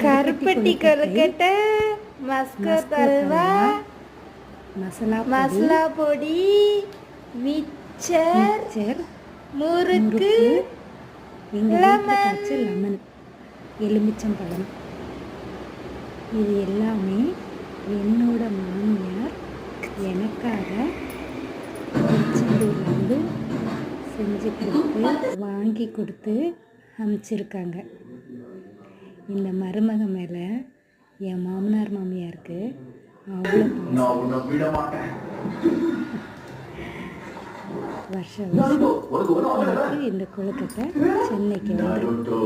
கருப்பட்டி கொழுக்கட்டை, மஸ்கட் அல்வா, மசாலா பொடி, மிச்சர், முறுக்கு, லெமன், எலுமிச்சம்பழம். இது எல்லாமே என்னோட மாமியார் எனக்காக திருச்செந்தூர்லேருந்து செஞ்சு கொடுத்து வாங்கி கொடுத்து அனுப்பிச்சிருக்காங்க. இந்த மருமக மேலே என் மாமனார் மாமியாருக்கு அவ்வளோ வருஷம் இந்த கொழுக்கட்டை சென்னைக்கு வந்து